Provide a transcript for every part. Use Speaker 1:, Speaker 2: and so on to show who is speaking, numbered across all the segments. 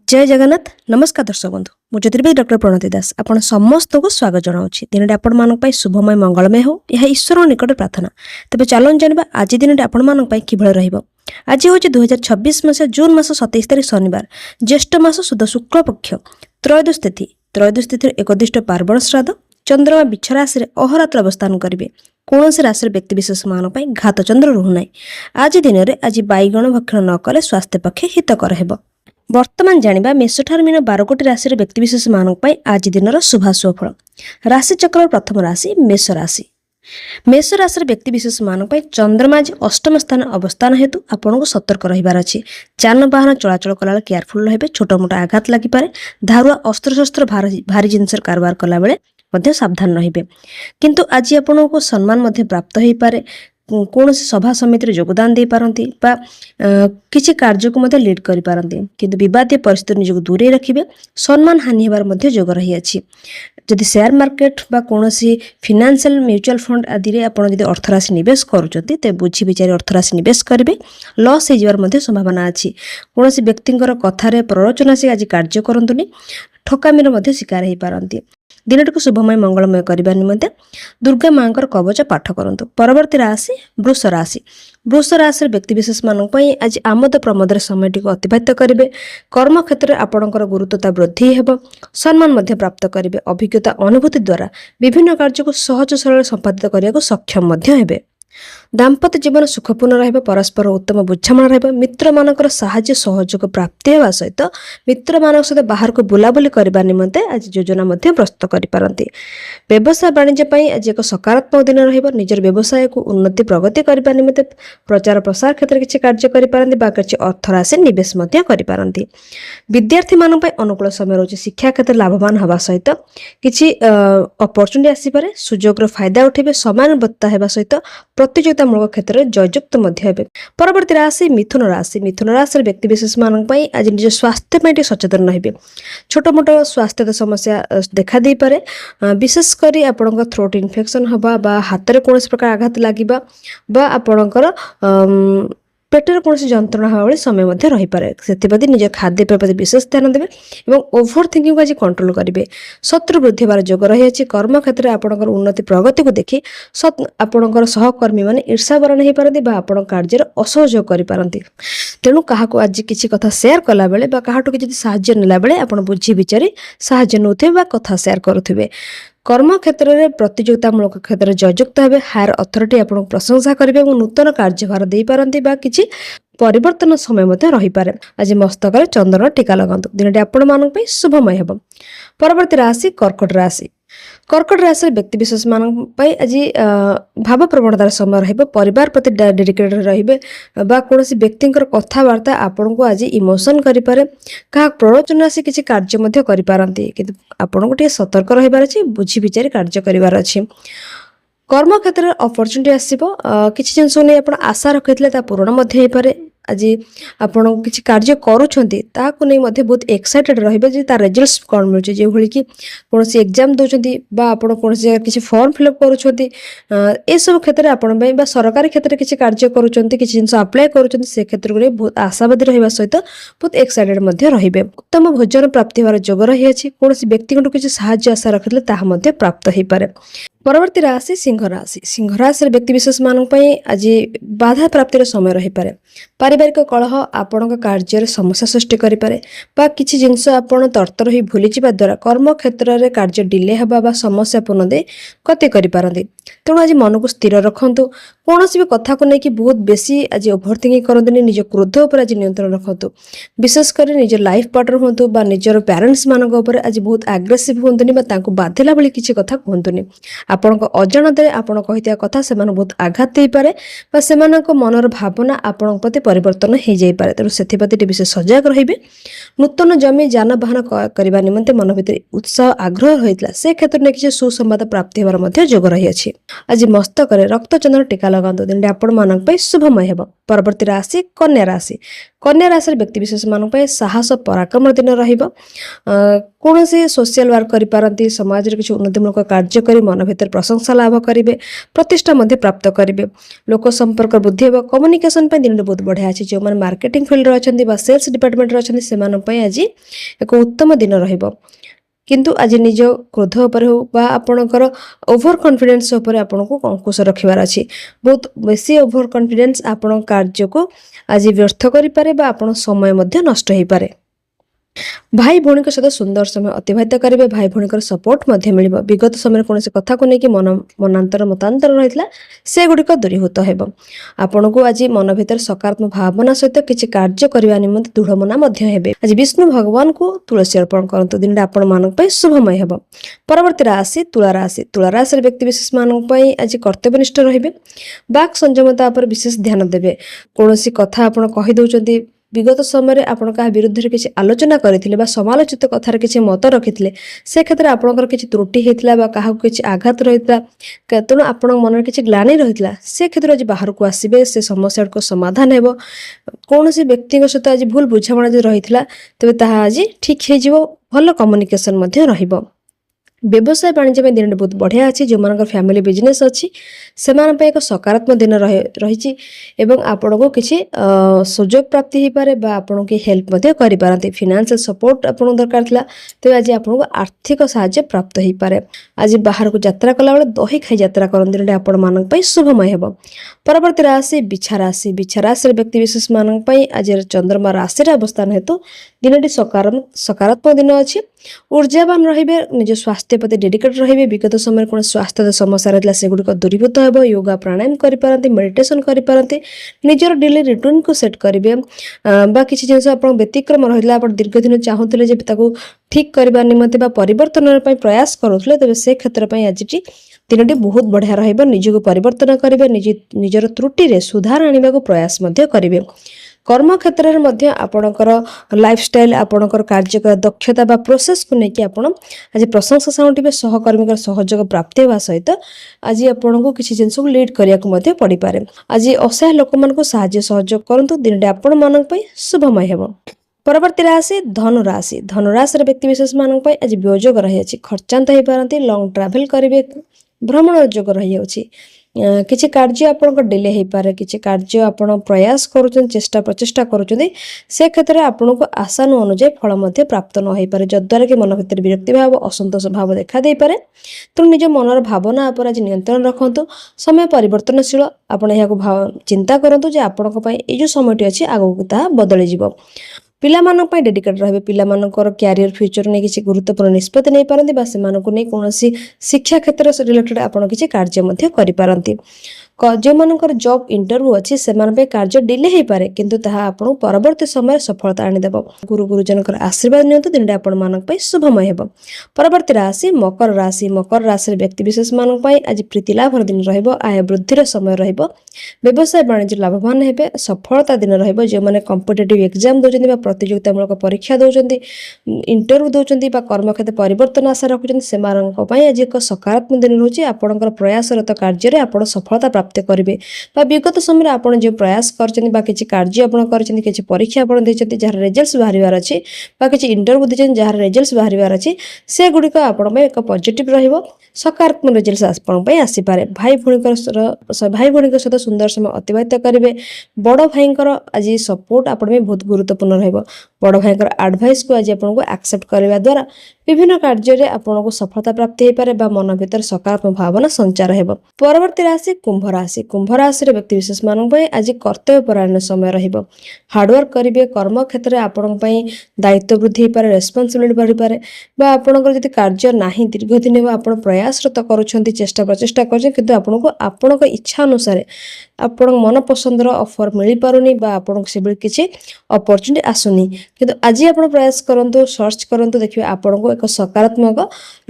Speaker 1: जय जगन्नाथ नमस्कार दर्शक बंधु मु ज्योतिर्विद डॉक्टर प्रणति दास आपण समस्त को स्वागत जनाऊँगी दिन आपण मान शुभमय मंगलमय हो यह ईश्वर निकट प्रार्थना तेज चलन जाना आज दिन आपण मान कि आज हूँ 2026 मसीहा जून मास 27 तारीख शनिवार ज्येष्ठ मास शुद्ध शुक्ल पक्ष त्रयोदश तिथि एकदिष्ट पार्वण श्राद्ध चंद्रमा बिछ राशि अहोरात्र अवस्थान करेंगे कौन से राशि व्यक्तिशेष मान घात चंद्र रुना आज दिन में आज बैगण भक्षण न कले स्वास्थ्य पक्षे हितकर हेब। वर्तमान जानिबा मेष ठार मीन 12 कोटी राशि व्यक्तिशेष मान आज दिन शुभाशुभ फल राशि चक्र प्रथम राशि मेष राशि व्यक्तिशेष मान चंद्रमा आज अष्टम स्थान अवस्थान हेतु आपको सतर्क रहिबार अछि। जानवाहन चलाचल कला केयरफुल रहिबे छोट मोट आघात लागि पारे धारुआ अस्त्रशस्त्र भारी जिनस कारबार कला बेले मध्य सावधान रहिबे किंतु आज आपको सम्मान मध्य प्राप्त हो पारे कौन सभा समिति योगदान दे पारंती बा किसी कार्य को मध्य लीड करि पारंती किंतु विवादीय परिस्थिति निजक दूरे रखिबे सम्मान हानि हेबार मध्य जोग रही अछि। जदि शेयर मार्केट बा कोनोसी फाइनेंशियल म्यूचुअल फंड आदि रे आपण जदि अर्थराशि निवेश करूचंती ते बुझी विचारी अर्थराशि निवेश करिवे लॉस हे जबार मध्य संभावना अछि। कोनोसी व्यक्तिंकर कथारे प्ररोचना से आज कार्य करंतुनी ठकामीर मध्य शिकार हे पारंती। दिनटिक शुभमय मंगलमय करने निमंते दुर्गा माँ कवच पाठ करंतु। परवर्ती राशि वृष राशि व्यक्तिशेष मान आज आमद प्रमोदर समय अतिबाहित करेंगे। कर्म क्षेत्र में आपणकर गुरुत्वता वृद्धि हेब सम्मान मध्य प्राप्त करेंगे। अभिज्ञता अनुभूति द्वारा विभिन्न कार्य को सहज सरल संपादित करने को सक्षम हेबे। दाम्पत्य जीवन सुखपूर्ण रहिबा परस्पर उत्तम बुझामणा रहिबा मित्र मानकर साहाय्य सहयोग प्राप्ति हेबा सहित मित्र मानक सहित बाहर को बुलाबुली करबा निमंते आज योजना मध्य प्रस्तुत करि पारंती। व्यवसाय वाणिज्य पई आज एक सकारात्मक दिन रहिबा। निजर व्यवसाय को उन्नति प्रगति करबा निमंते प्रचार प्रसार क्षेत्र किछि कार्य करि पारंती बा किछि अर्थ राशि निवेश मध्य करि पारंती। विद्यार्थी मान पई अनुकूल समय रहउछि। शिक्षा क्षेत्र लाभवान हवा सहित किछि अपॉर्चुनिटी आसी पारे सुयोग रो फायदा उठेबे। समानुबद्धता हेबा सहित प्रतियोगितामूलक क्षेत्र में जययुक्त मध्य हेबे। परवर्ती राशि मिथुन राशि व्यक्तिशेष मान आज निज स्वास्थ्य में सचेतन रहिबे। छोट मोट स्वास्थ्य समस्या देखा दे पारे विशेषकर आपणकर थ्रोट इन्फेक्शन हवा बा हाथ में कौन प्रकार आघात लगिबा बा आपणकर पेटर कौन जंत्रणा हवा वाले समय मध्य रही पारे। से निज खाद्यपेय प्रति विशेष ध्यान देवे और ओभर थिंकिंग को आज कंट्रोल करेंगे। शत्रु वृद्धि होबार जोग रही। कर्म क्षेत्र में आपणकर उन्नति प्रगति को देखि आपणकर सहकर्मी माने ईर्षावरण हो पारती बा आपण कार्य असहयोग करि पारंती। तेणु काहाको आज किसी कथा शेयर कला बेले बा काहाटो कि साहाय्य नेला बेले आपण बुझी विचारी साहाय्य नउथे बा कथा शेयर करुथिबे। कर्म क्षेत्र में प्रतियोगितामूलक क्षेत्र में जययुक्त हेबे। हायर अथॉरिटी आपको प्रशंसा करेंगे और नूतन कार्यभार दे पारंती बा किछि परिवर्तन समय मध्य रही पारे। आज मस्तक चंदन टीका लगातु दिनटी आपण मान शुभमय हेब। परवर्ती राशि कर्कट राशि व्यक्तिशेष मान आज भाव प्रवणतार समय रहिबो। परिवार प्रति डेडिकेटेड रहिबे बा कोनोसी व्यक्तिंकर कथावार्ता आपन को आज इमोशन करि पारे। का प्ररोचना से किछि कार्य मध्य करि पारंती किंतु आपन को टे सतर्क रहिबार अछि। बुझी विचारी कार्य करिवार अछि। कर्म क्षेत्र में अपॉर्चुनिटी आसीबो। किछि जिंस नै आपन आशा रखितले ता पूर्ण मध्य हे पारे। आज आपण किछि कार्य करूछंती ताकु नै मध्य बहुत एक्साइटेड रहिबे जे तार रिजल्ट्स कोन मिलुछि। जे भली कि कोनोसी एग्जाम दोचंती बा आपण कोनोसी किछि फॉर्म फिलअप करूछंती ए सब क्षेत्र आपण बा सरकारी क्षेत्र में किछि कार्य करूछंती किछि जिंस अप्लाई करूछंती से क्षेत्र को बहुत आशावादी रहिबा सहित बहुत एक्साइटेड मध्य रहिबे। उत्तम भोजन प्राप्ति होबार जोग रही अछि। कोनोसी व्यक्ति को किछि सहाय्य आशा रखिले ताहा मध्य प्राप्त हे पारे। परवर्ती राशि सिंह राशि व्यक्तिशेष मान आज बाधा प्राप्तिर समय रही पारे। पारिवारिक कलह आपण कार्य समस्या सृष्टि करि पारे बा किछि जिंस आपण तर्तर ही भूली जिबा द्वारा कर्म क्षेत्र में कार्य डिले हबा बा समस्या पूर्ण दे गति करि पारंती। तेणु आज मन को स्थिर रखंतु। कौनसी भी कथा को लेकिन बहुत बेसी आज ओभर थिंकिंग करंतुनी। निज क्रोध उपर आज नियंत्रण रखंतु। विशेषकर निज लाइफ पार्टनर होंतु बा निजर पेरेंट्स मानक उपर आज बहुत एग्रेसिव होंतुनी बा तांको बाधिला भली किछि कथा कहंतुनी। आपण अजाणते आपण कहितिया कथा सेमान बहुत आघात दे पारे बा सेमानक मनर भावना आपण प्रति परिवर्तन हो जाई पारे। तेणु सेथिप्रति विशेष सजग रहिबे। नूतन जमी जानवाहन करबा निमंते मन भितर उत्साह आग्रह होइतला से क्षेत्र में किछि सुसंवाद प्राप्ति हेबार मध्य जोग रही अछि। आज मस्तक रक्तचंदन टीका लगातु दिन आपण मानक शुभमय हेब। परवर्ती राशि कन्या राशि। कन्या राशि व्यक्तिविशेष मानक साहस पराक्रम दिन रहिबो। कौन से सोशल वर्क करि पारंती, समाज रे किछु उन्नतिमूलक कार्य करी मन भीतर प्रशंसा लाभ करिवे, प्रतिष्ठा मध्य प्राप्त करिवे, लोक संपर्क बुद्धि हेबो। कम्युनिकेशन पे दिन बहुत बढ़िया अछि। जो मन मार्केटिंग फील्ड रे अछंती बा सेल्स डिपार्टमेंट रे अछंती से मानक आज एक उत्तम दिन रहिबो। किंतु आज निज क्रोध उपर हो बा आपणकर ओभर कॉन्फिडेंस उपर आपनको अंकुश रखिबार अछि। बहुत बेसी ओभर कॉन्फिडेंस आपण कार्य को आज व्यर्थ करि पारे बा आपण समय मध्य नष्ट होई पारे। भाई भौणी सहित सुंदर समय अतिबाहित करेंगे। भाई भौणी सपोर्ट मिल। विगत समय कौन से कथा को लेकिन मनांतर मतांतर रही से गुड़िक दूरीभूत हो। आपण को आज मन भीतर सकारात्मक भावना सहित किसी कार्य करने निमंते दृढ़ मना हेबे। आज विष्णु भगवान को तुलसी अर्पण करंतु दिन आपण मानक शुभमय हेब। परवर्ती राशि तुला राशि। तुला राशि व्यक्ति विशेष मानक आज कर्तव्यनिष्ठ रहिबे। बाक संयमता पर विशेष ध्यान देबे। कौन सी कथा आपण कहि दउचंती विगत समय आपण का विरुद्ध रे किसी आलोचना करथिले बा समालोचित कथार किसी मत रखिथिले से क्षेत्र आपणकर किसी त्रुटि हेतला बा काहा किसी आघात रहितला तेणु आपण मन किसी ग्लानि रहितला से क्षेत्र आज बाहर को आसीबे। से समस्या को समाधान हेबो। कौन सी व्यक्ति सहित आज भूल बुझामणा जे रहितला तबे ताहा आज ठीक हे जिवो। भल कम्युनिकेशन मध्ये रहिबो। व्यवसाय वाणिज्य में दिन बहुत बढ़िया अच्छी। जो मान फैमिली बिजनेस अच्छी से एक सकारात्मक दिन रही एवं आपण को किसी सुजोग प्राप्ति हो पारे बा आपण की हेल्प करि पारंती। फाइनेंशियल सपोर्ट आपण दरकार थिला तेज आज आपण को आर्थिक सहायता प्राप्त हो पारे। आज बाहर को यात्रा कला बेले दही खाई यात्रा करते आपण मानक शुभमय हेब। परवर्ती राशि बिछा राशि। बिछा राशि व्यक्ति विशेष मानक आज चंद्रमा राशि अवस्थान हेतु दिन सकारात्मक दिन अच्छी। ऊर्जावान रहिबे। निज स्वास्थ्य प्रति डेडिकेट रहिबे। विगत समय कौन स्वास्थ्य समस्या रहला से गुड़िक दूरीभूत हेब। योगा प्राणायाम करि पारंती, मेडिटेशन करि पारंती, निजर डेली रूटीन को सेट करिवे बा किछि जिंस आपण व्यतिक्रम रहिला आपण दीर्घ दिन चाहूतले जे ताकू ठीक करबा निमंते बा परिवर्तन पय प्रयास करूथले तबे से क्षेत्र पय आजिटी दिनटी बहुत बढ़िया रहिबो। निजको परिवर्तन करिवे, निजर त्रुटि रे सुधार आनिबा को प्रयास मध्य करिवे। कर्म क्षेत्र में मध्य आपणकर लाइफस्टाइल आपणकर कार्य दक्षता बा प्रोसेस को लेकिन आपण आज प्रशंसा साउंटिबे। सहकर्मी सहयोग प्राप्ति होगा सहित आज आपण को किसी जिनस को लीड करिया को मध्य पड़ी पारे। आज असहाय लोक मान को साहाय्य सहयोग करंतु दिन आपण मानक पय शुभमय हेबो। परवर्ती राशि धनुराशि। धनुराशि व्यक्ति विशेष मानक आज वियोग रही अछि। खर्चांत हो पारंती, लॉन्ग ट्रैवल करिवे, भ्रमण योग रही अछि। किसी कार्य आपन डिले हो पारे, किसी कार्य आपण प्रयास करुछन, चेष्टा प्रचेष्टा करुछन से क्षेत्र में आपन को आशानु अनुଯାयी फल मध्य प्राप्त न हो पारे जद्वारा कि मन भीतर विरक्ति भाव असंतोष भाव देखा दे पारे। तेणु निज मनर भावना पर आज नियंत्रण रखंतु। समय परिवर्तनशील आपण यह चिंता करंतु जे आपन को ए जो समयटी अच्छी आगू ता बदली जिवो। पिला मानक पय डेडिकेट रहिबे। पिला मानकर कैरियर फ्यूचर ने किसी गुरुत्वपूर्ण निष्पत्ति नहीं पारंती बा से मानक नै कोनोसी शिक्षा क्षेत्र से रिलेटेड आपण किसी कार्य मध्य करि पारंती। जो मानकर जॉब इंटरव्यू अच्छी से कार्य डिले हो पारे किंतु ताहा आपण परवर्ती समय सफलता आनिदेव। गुरु गुरुजनकर आशीर्वाद नियंतु दिन आपण मानक शुभमय हेब। परवर्ती राशि मकर राशि। मकर राशि व्यक्ति विशेष मानक आज प्रीति लाभर दिन रहिबो। आय वृद्धिर समय रहिबो। व्यवसाय वाणिज्य लाभवान हेबे। सफलता दिन रहिबो। जो माने कॉम्पिटिटिव एग्जाम दोचंती बा प्रतियोगितामूलक परीक्षा दोचंती, इंटरव्यू दोचंती बा कर्मक्षेत्र परिवर्तन आशा रखुचंती से मानक पय आज एक सकारात्मक दिन रहउची। आपणकर प्रयासरत कार्य रे आपण सफलता प्राप्त करिवे बा विगत समय आपण जो प्रयास करछन बा किछि कार्य आपण करछन, किछि परीक्षा आपण देछति जहार रिजल्ट्स बाहरिवार अछि बा किछि इंटरव्यू देछन जहार रिजल्ट्स बाहरिवार अछि से गुडिक आपण में एक पॉजिटिव रहिबो। सकारात्मक रिजल्ट्स आपण पे आसी पारे। भाई भौणीकर सहित सुंदर समय अतिबाहित करिवे। बड़ भाईकर आज सपोर्ट आपण में बहुत गुरुत्वपूर्ण रहिबो। बड़ भाईकर एडवाइस को आज आपण को एक्सेप्ट करबा द्वारा विभिन्न कार्य रे आपण को सफलता प्राप्त हो पारे बा मन भीतर सकारात्मक भावना संचार हेबो। परवर्ती राशि कुंभ राशि। कुंभ राशि व्यक्ति विशेष मानक आज कर्तव्य परायण समय रहिबो। हार्डवर्क करिवे। कर्म क्षेत्र में आपण दायित्व वृद्धि हो पारे, रेस्पॉन्सिबिलिटी बढ़ी पारे बा आपणकर जदि कार्य नाही दीर्घ दिन हेबा आपण प्रयासरत करूछंती, चेष्टा प्रचेष्टा करछन किंतु आपण को आपणक इच्छा अनुसार ଆପଣ ମନପସନ୍ଦର ଅଫର୍ ମିଳିପାରୁନି ବା ଆପଣଙ୍କୁ ସେଭଳି କିଛି ଅପରଚ୍ୟୁନିଟି ଆସୁନି, କିନ୍ତୁ ଆଜି ଆପଣ ପ୍ରୟାସ କରନ୍ତୁ, ସର୍ଚ୍ଚ କରନ୍ତୁ, ଦେଖିବେ ଆପଣଙ୍କୁ ଏକ ସକାରାତ୍ମକ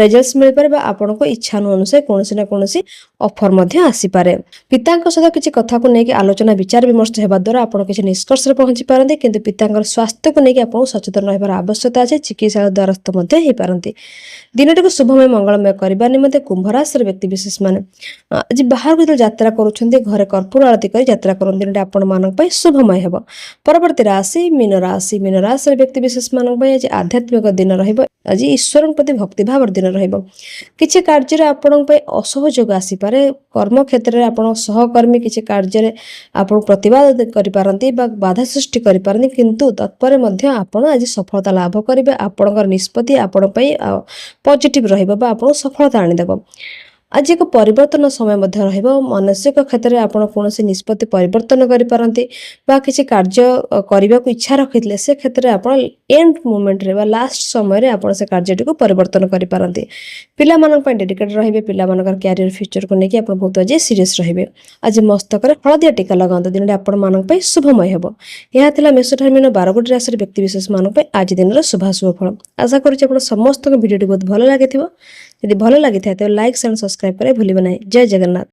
Speaker 1: ରେଜଲ୍ଟସ ମିଳିପାରେ ବା ଆପଣଙ୍କ ଇଚ୍ଛା ଅନୁସାରେ କୌଣସି ନା କୌଣସି ଅଫର୍ ମଧ୍ୟ ଆସିପାରେ। ପିତାଙ୍କ ସହିତ କିଛି କଥାକୁ ନେଇକି ଆଲୋଚନା ବିଚାର ବିମର୍ଶ ହେବା ଦ୍ୱାରା ଆପଣ କିଛି ନିଷ୍କର୍ଷରେ ପହଞ୍ଚି ପାରନ୍ତି, କିନ୍ତୁ ପିତାଙ୍କର ସ୍ୱାସ୍ଥ୍ୟକୁ ନେଇକି ଆପଣଙ୍କୁ ସଚେତନ ରହିବାର ଆବଶ୍ୟକତା ଅଛି। ଚିକିତ୍ସାଳୟ ଦ୍ୱାରସ୍ଥ ମଧ୍ୟ ହେଇପାରନ୍ତି। ଦିନଟିକୁ ଶୁଭମୟ ମଙ୍ଗଳମୟ କରିବା ନିମନ୍ତେ କୁମ୍ଭ ରାଶିର ବ୍ୟକ୍ତିବିଶେଷ ମାନେ ଆଜି ବାହାରକୁ ଯେତେବେଳେ ଯାତ୍ରା କରୁଛନ୍ତି ଘରେ କର୍ପୂର ଆଳତି କରି ଯାତ୍ରା କରନ୍ତି। ଦିନଟି ଆପଣମାନଙ୍କ ପାଇଁ ଶୁଭମୟ ହେବ। ପରବର୍ତ୍ତୀ ରାଶି ମୀନ ରାଶି। ମୀନ ରାଶିର ବ୍ୟକ୍ତିବିଶେଷ ମାନଙ୍କ ପାଇଁ ଆଜି ଆଧ୍ୟାତ୍ମିକ ଦିନ ରହିବ। ଆଜି ଈଶ୍ୱରଙ୍କ ପ୍ରତି ଭକ୍ତିଭାବର ଦିନ ରହିବ। କିଛି କାର୍ଯ୍ୟରେ ଆପଣଙ୍କ ପାଇଁ ଅସହଯୋଗ ଆସିପାରେ। କର୍ମକ୍ଷେତ୍ରରେ ଆପଣ ସହକର୍ମୀ କିଛି କାର୍ଯ୍ୟରେ ଆପଣ ପ୍ରତିବାଦ କରିପାରନ୍ତି ବା ବାଧା ସୃଷ୍ଟି କରିପାରନ୍ତି, କିନ୍ତୁ ତତ୍ପରେ ମଧ୍ୟ ଆପଣ ଆଜି ସଫଳତା ଲାଭ କରିବେ। ଆପଣଙ୍କର ନିଷ୍ପତ୍ତି ଆପଣ ପାଇଁ ପଜିଟିଭ ରହିବ ବା ଆପଣଙ୍କୁ ସଫଳତା ଆଣିଦେବ। ଆଜି ଏକ ପରିବର୍ତ୍ତନ ସମୟ ମଧ୍ୟ ରହିବ। ମାନସିକ କ୍ଷେତ୍ରରେ ଆପଣ କୌଣସି ନିଷ୍ପତ୍ତି ପରିବର୍ତ୍ତନ କରିପାରନ୍ତି ବା କିଛି କାର୍ଯ୍ୟ କରିବାକୁ ଇଚ୍ଛା ରଖିଥିଲେ ସେ କ୍ଷେତ୍ରରେ ଆପଣ ଏଣ୍ଡ ମୋମେଣ୍ଟରେ ବା ଲାଷ୍ଟ ସମୟରେ ଆପଣ ସେ କାର୍ଯ୍ୟଟିକୁ ପରିବର୍ତ୍ତନ କରିପାରନ୍ତି। ପିଲାମାନଙ୍କ ପାଇଁ ଡେଡିକେଟେଡ୍ ରହିବେ। ପିଲାମାନଙ୍କର କ୍ୟାରିୟର ଫ୍ୟୁଚରକୁ ନେଇକି ଆପଣ ବହୁତ ଆଜି ସିରିୟସ୍ ରହିବେ। ଆଜି ମସ୍ତକରେ ହଳଦିଆ ଟୀକା ଲଗାନ୍ତୁ। ଦିନଟି ଆପଣମାନଙ୍କ ପାଇଁ ଶୁଭମୟ ହେବ। ଏହା ଥିଲା ମେଷଠାରୁ ମୀନ 12ଗୋଟି ରାଶିର ବ୍ୟକ୍ତିବିଶେଷ ମାନଙ୍କ ପାଇଁ ଆଜି ଦିନର ଶୁଭାଶୁଭ ଫଳ। ଆଶା କରୁଛି ଆପଣ ସମସ୍ତଙ୍କ ଭିଡ଼ିଓଟି ବହୁତ ଭଲ ଲାଗିଥିବ। ଯଦି ଭଲ ଲାଗିଥାଏ ତେବେ ଲାଇକ୍ ଆଣ୍ଡ ସବସ୍କ୍ରାଇବ୍ କରିବା ଭୁଲିବେ ନାହିଁ। ଜୟ ଜଗନ୍ନାଥ।